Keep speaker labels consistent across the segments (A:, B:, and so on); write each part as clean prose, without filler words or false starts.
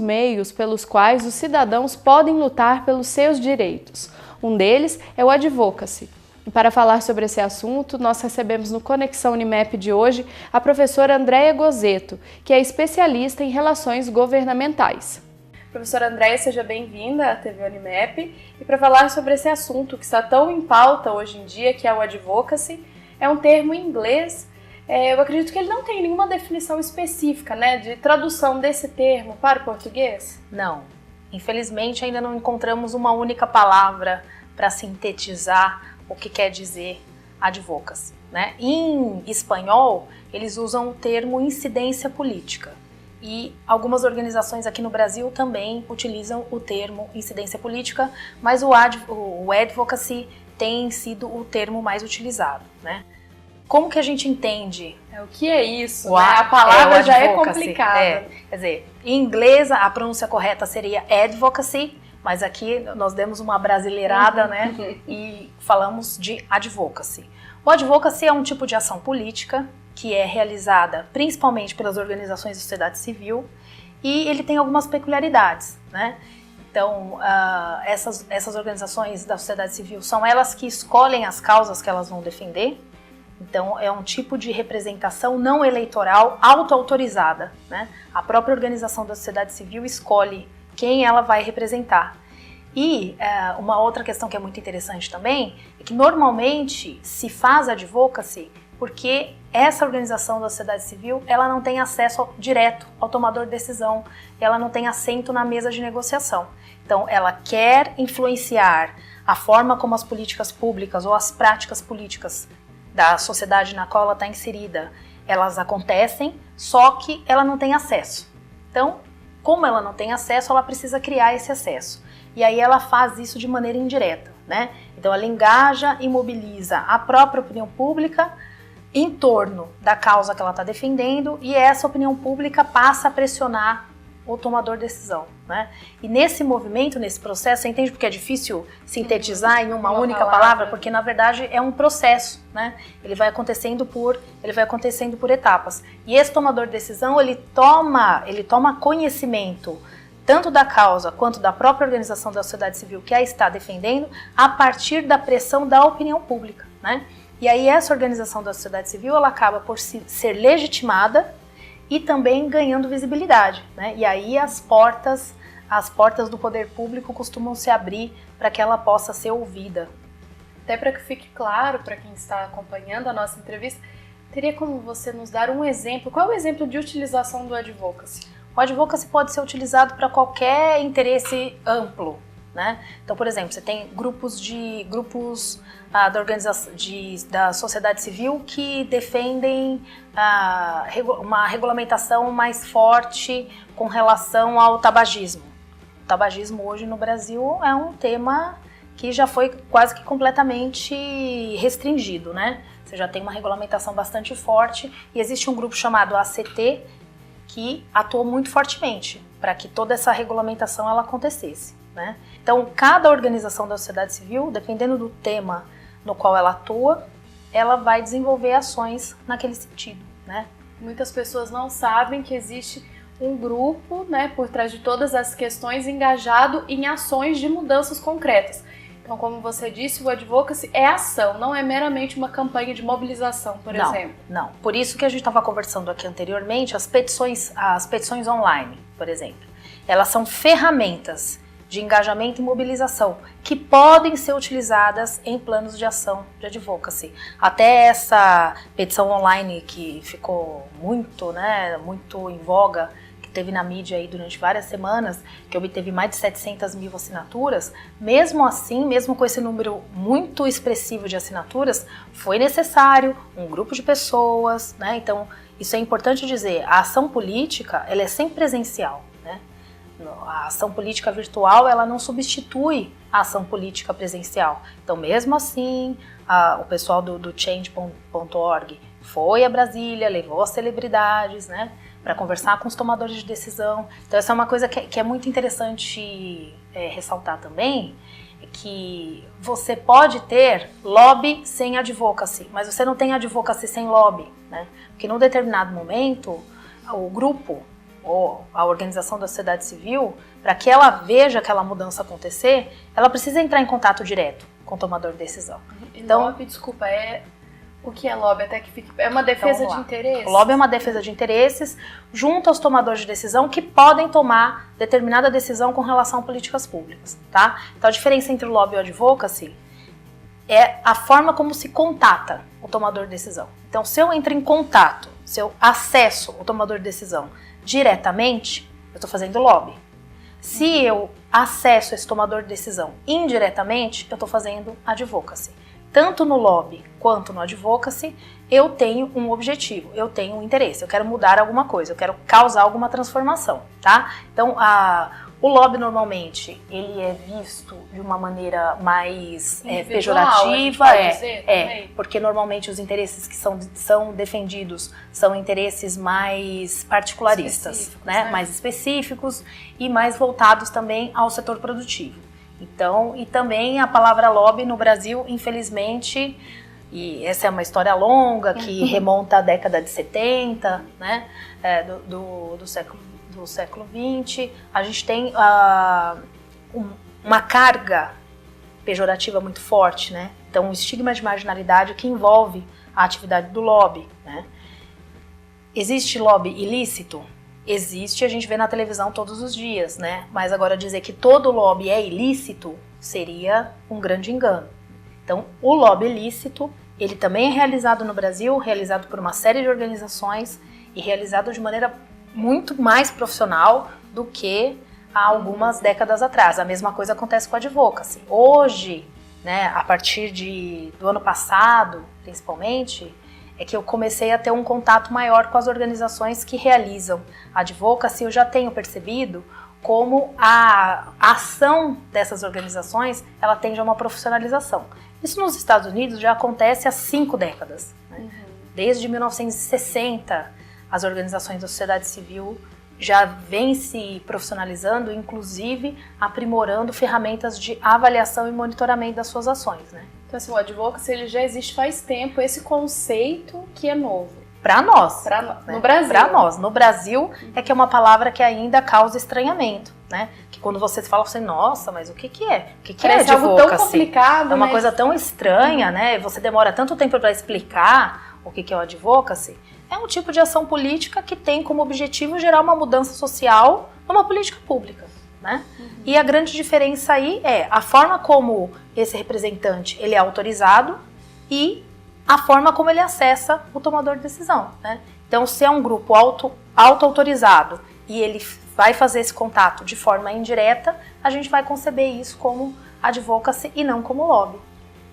A: meios pelos quais os cidadãos podem lutar pelos seus direitos. Um deles é o advocacy. E para falar sobre esse assunto, nós recebemos no Conexão Unimep de hoje a professora Andréia Gozzetto, que é especialista em relações governamentais. Professora Andréia, seja bem-vinda à TV Unimep. E para falar sobre esse assunto que está tão em pauta hoje em dia, que é o advocacy, é um termo em inglês. Eu acredito que ele não tem nenhuma definição específica, né, de tradução desse termo para o português?
B: Não. Infelizmente, ainda não encontramos uma única palavra para sintetizar o que quer dizer advocacy, né? Em espanhol, eles usam o termo incidência política. E algumas organizações aqui no Brasil também utilizam o termo incidência política, mas o advocacy tem sido o termo mais utilizado, né? Como que a gente entende?
A: O que é isso? A palavra já é complicada.
B: Quer dizer, em inglês a pronúncia correta seria advocacy, mas aqui nós demos uma brasileirada, né? E falamos de advocacy. O advocacy é um tipo de ação política que é realizada principalmente pelas organizações da sociedade civil e ele tem algumas peculiaridades, né? Então, essas organizações da sociedade civil são elas que escolhem as causas que elas vão defender. Então, é um tipo de representação não eleitoral auto-autorizada, né? A própria organização da sociedade civil escolhe quem ela vai representar. E uma outra questão que é muito interessante também é que normalmente se faz advocacy porque essa organização da sociedade civil ela não tem acesso direto ao tomador de decisão, ela não tem assento na mesa de negociação. Então, ela quer influenciar a forma como as políticas públicas ou as práticas políticas da sociedade na qual ela está inserida, elas acontecem, só que ela não tem acesso. Então, como ela não tem acesso, ela precisa criar esse acesso. E aí ela faz isso de maneira indireta, né? Então ela engaja e mobiliza a própria opinião pública em torno da causa que ela está defendendo e essa opinião pública passa a pressionar o tomador de decisão, né? E nesse movimento, nesse processo, você entende porque é difícil sintetizar em uma única palavra? Porque na verdade é um processo, né? Ele vai acontecendo por etapas. E esse tomador de decisão, ele toma conhecimento tanto da causa quanto da própria organização da sociedade civil que a está defendendo a partir da pressão da opinião pública, né? E aí essa organização da sociedade civil, ela acaba por ser legitimada e também ganhando visibilidade, né? E aí as portas do poder público costumam se abrir para que ela possa ser ouvida.
A: Até para que fique claro para quem está acompanhando a nossa entrevista, teria como você nos dar um exemplo? Qual é o exemplo de utilização do advocacy?
B: O advocacy pode ser utilizado para qualquer interesse amplo, né? Então, por exemplo, você tem grupos da organização da sociedade civil que defendem uma regulamentação mais forte com relação ao tabagismo. O tabagismo hoje no Brasil é um tema que já foi quase que completamente restringido, né? Você já tem uma regulamentação bastante forte e existe um grupo chamado ACT que atuou muito fortemente para que toda essa regulamentação ela acontecesse, né? Então, cada organização da sociedade civil, dependendo do tema no qual ela atua, ela vai desenvolver ações naquele sentido, né?
A: Muitas pessoas não sabem que existe um grupo, né, por trás de todas as questões engajado em ações de mudanças concretas. Então, como você disse, o advocacy é ação, não é meramente uma campanha de mobilização, por exemplo.
B: Não. Por isso que a gente estava conversando aqui anteriormente, as petições online, por exemplo, elas são ferramentas de engajamento e mobilização que podem ser utilizadas em planos de ação de advocacy. Até essa petição online que ficou muito em voga, que teve na mídia aí durante várias semanas, que obteve mais de 700 mil assinaturas, mesmo assim, mesmo com esse número muito expressivo de assinaturas, foi necessário um grupo de pessoas, né? Então, isso é importante dizer, a ação política, ela é sempre presencial, né? A ação política virtual, ela não substitui a ação política presencial. Então, mesmo assim, o pessoal do Change.org foi a Brasília, levou as celebridades, né, para conversar com os tomadores de decisão. Então, essa é uma coisa que é muito interessante ressaltar também, é que você pode ter lobby sem advocacy, mas você não tem advocacy sem lobby, né? Porque num determinado momento, o grupo ou a organização da sociedade civil, para que ela veja aquela mudança acontecer, ela precisa entrar em contato direto com o tomador de decisão.
A: Então, lobby, desculpa, o que é lobby? Até que fique, é uma defesa de interesses?
B: O lobby é uma defesa de interesses junto aos tomadores de decisão que podem tomar determinada decisão com relação a políticas públicas, tá? Então a diferença entre o lobby e o advocacy é a forma como se contata o tomador de decisão. Então, se eu entro em contato, se eu acesso o tomador de decisão diretamente, eu estou fazendo lobby. Se eu acesso esse tomador de decisão indiretamente, eu estou fazendo advocacy. Tanto no lobby quanto no advocacy, eu tenho um objetivo, eu tenho um interesse, eu quero mudar alguma coisa, eu quero causar alguma transformação, tá? Então, o lobby normalmente, ele é visto de uma maneira mais pejorativa, porque normalmente os interesses que são defendidos são interesses mais particularistas, né? Mais específicos e mais voltados também ao setor produtivo. Então, e também a palavra lobby no Brasil, infelizmente, e essa é uma história longa que remonta à década de 70, né, do século XX, a gente tem uma carga pejorativa muito forte, né? Então, um estigma de marginalidade que envolve a atividade do lobby, né? Existe lobby ilícito? Existe, a gente vê na televisão todos os dias, né? Mas agora dizer que todo lobby é ilícito seria um grande engano. Então, o lobby ilícito, ele também é realizado no Brasil, realizado por uma série de organizações e realizado de maneira muito mais profissional do que há algumas décadas atrás. A mesma coisa acontece com a advocacy. Hoje, né, a partir do ano passado, principalmente, é que eu comecei a ter um contato maior com as organizações que realizam advocacy. Eu já tenho percebido como a ação dessas organizações, ela tende a uma profissionalização. Isso nos Estados Unidos já acontece há 5 décadas. Né? Desde 1960, as organizações da sociedade civil já vêm se profissionalizando, inclusive aprimorando ferramentas de avaliação e monitoramento das suas ações, né?
A: Então, assim, o advocacy ele já existe faz tempo, esse conceito que é novo.
B: Para nós.
A: Né? No Brasil.
B: Para nós. No Brasil é que é uma palavra que ainda causa estranhamento, né? Que quando você fala assim, nossa, mas o que é? O que é advocacy?
A: Algo tão complicado,
B: é uma coisa tão estranha, né? Você demora tanto tempo para explicar o que é o advocacy. É um tipo de ação política que tem como objetivo gerar uma mudança social numa política pública, né? E a grande diferença aí é a forma como esse representante ele é autorizado e a forma como ele acessa o tomador de decisão, né? Então, se é um grupo auto-autorizado e ele vai fazer esse contato de forma indireta, a gente vai conceber isso como advocacy e não como lobby.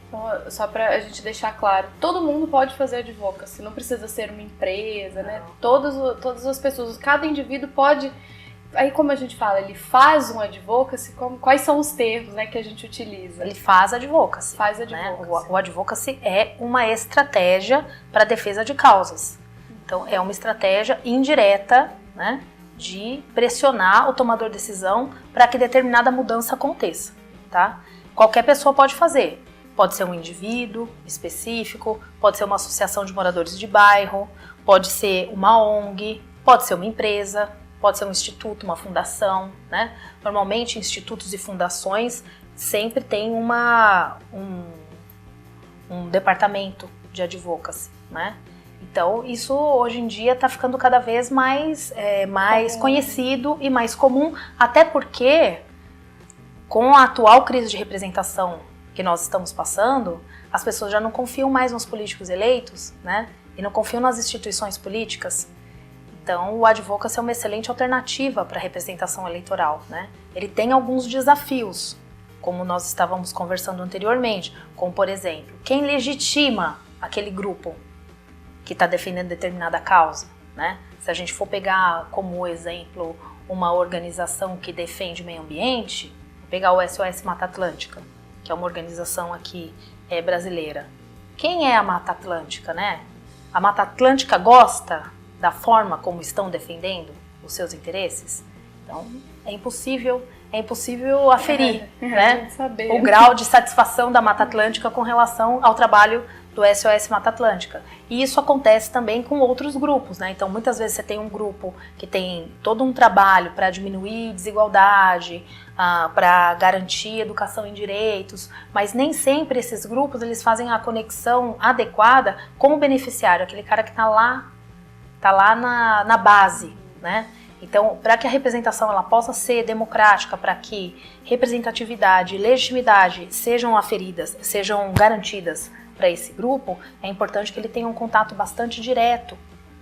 A: Então, só para a gente deixar claro, todo mundo pode fazer advocacy, não precisa ser uma empresa, né? Todas as pessoas, cada indivíduo pode. Aí, como a gente fala, ele faz um advocacy, quais são os termos, né, que a gente utiliza?
B: Ele faz advocacy.
A: Faz advocacy.
B: Né? O advocacy é uma estratégia para a defesa de causas. Então, é uma estratégia indireta, né, de pressionar o tomador de decisão para que determinada mudança aconteça. Tá? Qualquer pessoa pode fazer. Pode ser um indivíduo específico, pode ser uma associação de moradores de bairro, pode ser uma ONG, pode ser uma empresa, pode ser um instituto, uma fundação, né? Normalmente, institutos e fundações sempre têm um departamento de advocacy, né? Então, isso hoje em dia está ficando cada vez mais conhecido e mais comum, até porque, com a atual crise de representação que nós estamos passando, as pessoas já não confiam mais nos políticos eleitos, né? E não confiam nas instituições políticas. Então, o advocacy é uma excelente alternativa para a representação eleitoral, né? Ele tem alguns desafios, como nós estávamos conversando anteriormente, como, por exemplo, quem legitima aquele grupo que está defendendo determinada causa, né? Se a gente for pegar como exemplo uma organização que defende o meio ambiente, vou pegar o SOS Mata Atlântica, que é uma organização aqui brasileira. Quem é a Mata Atlântica, né? A Mata Atlântica gosta da forma como estão defendendo os seus interesses? Então, é impossível aferir, né,
A: saber.
B: O grau de satisfação da Mata Atlântica com relação ao trabalho do SOS Mata Atlântica. E isso acontece também com outros grupos, né? Então, muitas vezes você tem um grupo que tem todo um trabalho para diminuir desigualdade, para garantir educação em direitos, mas nem sempre esses grupos eles fazem a conexão adequada com o beneficiário, aquele cara que está lá na base, né? Então, para que a representação ela possa ser democrática, para que representatividade e legitimidade sejam aferidas, sejam garantidas para esse grupo, é importante que ele tenha um contato bastante direto,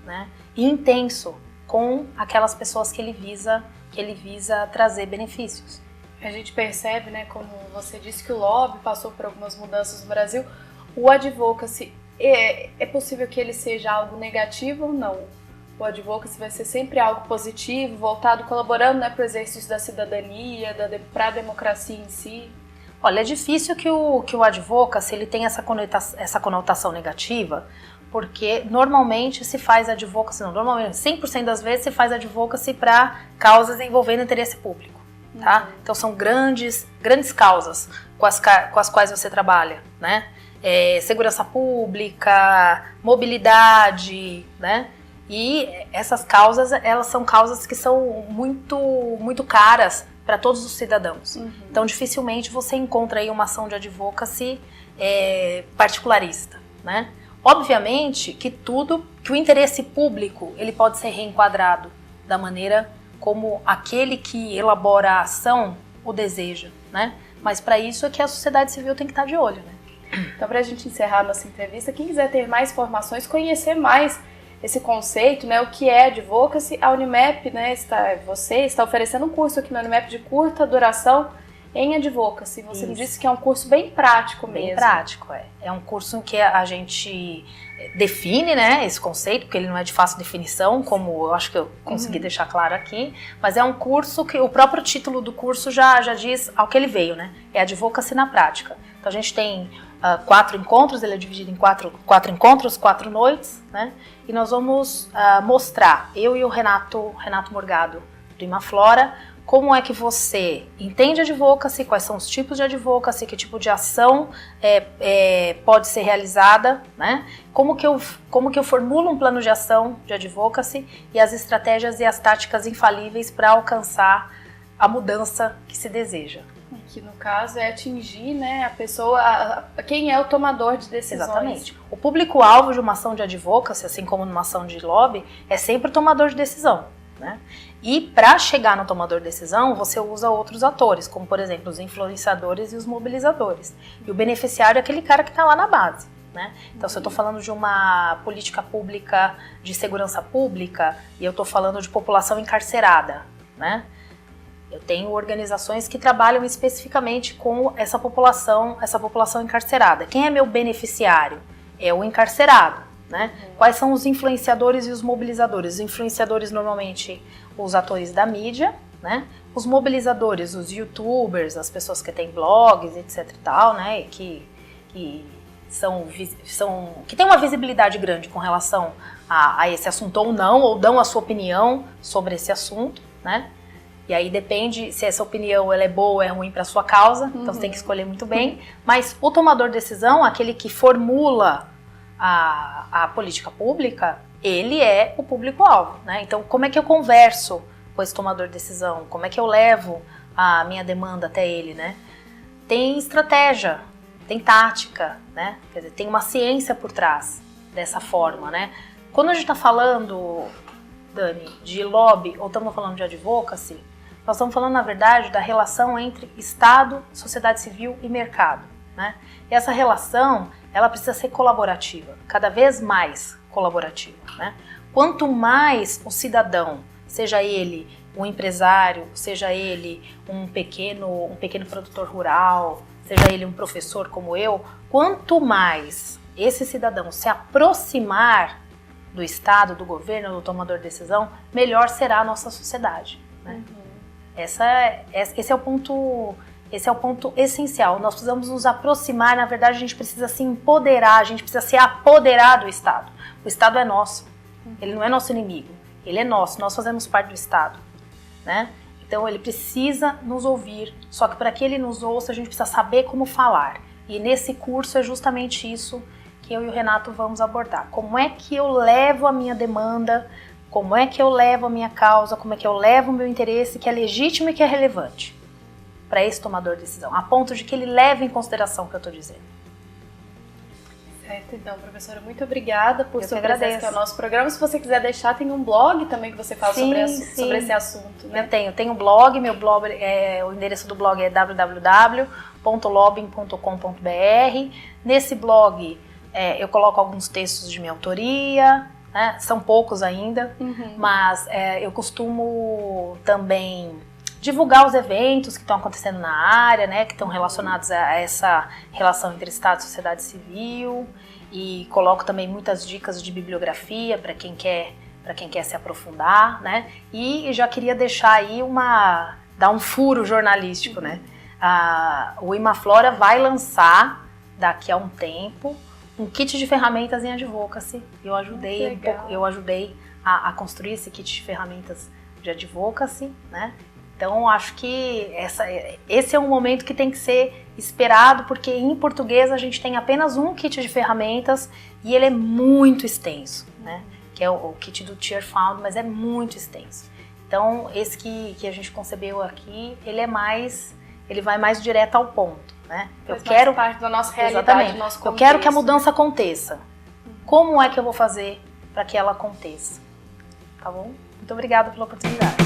B: né, e intenso com aquelas pessoas que ele visa trazer benefícios.
A: A gente percebe, né, como você disse, que o lobby passou por algumas mudanças no Brasil. O advocacy, é possível que ele seja algo negativo ou não? O advocacy vai ser sempre algo positivo, voltado, colaborando, né, para o exercício da cidadania, para a democracia em si?
B: Olha, é difícil que o advocacy ele tenha essa conotação negativa, porque normalmente se faz advocacy, normalmente 100% das vezes se faz advocacy para causas envolvendo interesse público, tá? Então são grandes causas com as quais você trabalha, né? Segurança pública, mobilidade, né? E essas causas, elas são causas que são muito caras para todos os cidadãos. Então, dificilmente você encontra aí uma ação de advocacy particularista, né? Obviamente que o interesse público, ele pode ser reenquadrado da maneira como aquele que elabora a ação o deseja, né? Mas para isso é que a sociedade civil tem que estar de olho, né?
A: Então, para a gente encerrar a nossa entrevista, quem quiser ter mais informações, conhecer mais esse conceito, né, o que é advocacy, a Unimap, né, você está oferecendo um curso aqui na Unimap de curta duração em advocacy. Você me disse que é um curso bem prático mesmo.
B: Bem prático, é um curso em que a gente define, né, esse conceito, porque ele não é de fácil definição, como eu acho que eu consegui deixar claro aqui, mas é um curso que o próprio título do curso já diz ao que ele veio, né, é advocacy na prática. Então a gente tem 4 encontros, ele é dividido em 4 encontros, 4 noites, né? E nós vamos mostrar, eu e o Renato Morgado, do Imaflora, como é que você entende advocacy, quais são os tipos de advocacy, que tipo de ação pode ser realizada, né? Como que eu formulo um plano de ação de advocacy e as estratégias e as táticas infalíveis para alcançar a mudança que se deseja.
A: Que no caso é atingir, né, a pessoa, quem é o tomador de decisões.
B: Exatamente. O público-alvo de uma ação de advocacy, assim como numa ação de lobby, é sempre o tomador de decisão, né? E para chegar no tomador de decisão, você usa outros atores, como por exemplo os influenciadores e os mobilizadores. E o beneficiário é aquele cara que está lá na base, né? Então se eu estou falando de uma política pública de segurança pública e eu estou falando de população encarcerada, né? Eu tenho organizações que trabalham especificamente com essa população encarcerada. Quem é meu beneficiário? É o encarcerado, né? Quais são os influenciadores e os mobilizadores? Os influenciadores, normalmente, os atores da mídia, né? Os mobilizadores, os youtubers, as pessoas que têm blogs, etc e tal, né? Que têm uma visibilidade grande com relação a esse assunto ou não, ou dão a sua opinião sobre esse assunto, né? E aí depende se essa opinião ela é boa ou é ruim para sua causa, então você tem que escolher muito bem. Mas o tomador de decisão, aquele que formula a política pública, ele é o público-alvo, né? Então como é que eu converso com esse tomador de decisão? Como é que eu levo a minha demanda até ele, né? Tem estratégia, tem tática, né? Quer dizer, tem uma ciência por trás dessa forma, né? Quando a gente está falando, Dani, de lobby ou estamos falando de advocacy, nós estamos falando, na verdade, da relação entre Estado, sociedade civil e mercado, né? E essa relação, ela precisa ser colaborativa, cada vez mais colaborativa, né? Quanto mais o cidadão, seja ele um empresário, seja ele um pequeno produtor rural, seja ele um professor como eu, quanto mais esse cidadão se aproximar do Estado, do governo, do tomador de decisão, melhor será a nossa sociedade, né? Esse é o ponto essencial. Nós precisamos nos aproximar, na verdade a gente precisa se empoderar, a gente precisa se apoderar do Estado. O Estado é nosso, ele não é nosso inimigo, ele é nosso, nós fazemos parte do Estado, né? Então ele precisa nos ouvir, só que para que ele nos ouça a gente precisa saber como falar. E nesse curso é justamente isso que eu e o Renato vamos abordar. Como é que eu levo a minha demanda, como é que eu levo a minha causa, como é que eu levo o meu interesse que é legítimo e que é relevante para esse tomador de decisão, a ponto de que ele leve em consideração o que eu estou dizendo.
A: Certo, então, professora, muito obrigada por sua presença aqui ao nosso programa. Se você quiser deixar, tem um blog também que você fala sobre esse assunto, né?
B: Eu tenho um blog, meu blog, o endereço do blog é www.lobbying.com.br. Nesse blog eu coloco alguns textos de minha autoria, né? São poucos ainda, mas eu costumo também divulgar os eventos que estão acontecendo na área, né, que estão relacionados a essa relação entre Estado e sociedade civil, e coloco também muitas dicas de bibliografia para quem quer se aprofundar, né? E já queria deixar aí dar um furo jornalístico, né? O Imaflora vai lançar daqui a um tempo um kit de ferramentas em advocacy. Eu ajudei a construir esse kit de ferramentas de advocacy, né? Então, acho que esse é um momento que tem que ser esperado, porque em português a gente tem apenas um kit de ferramentas e ele é muito extenso, né? Que é o kit do Tier Found, mas é muito extenso. Então, esse que a gente concebeu aqui, ele vai mais direto ao ponto, né?
A: Eu quero parte da nossa realidade, do nosso contexto.
B: Eu quero que a mudança aconteça. Como é que eu vou fazer para que ela aconteça? Tá bom? Muito obrigada pela oportunidade.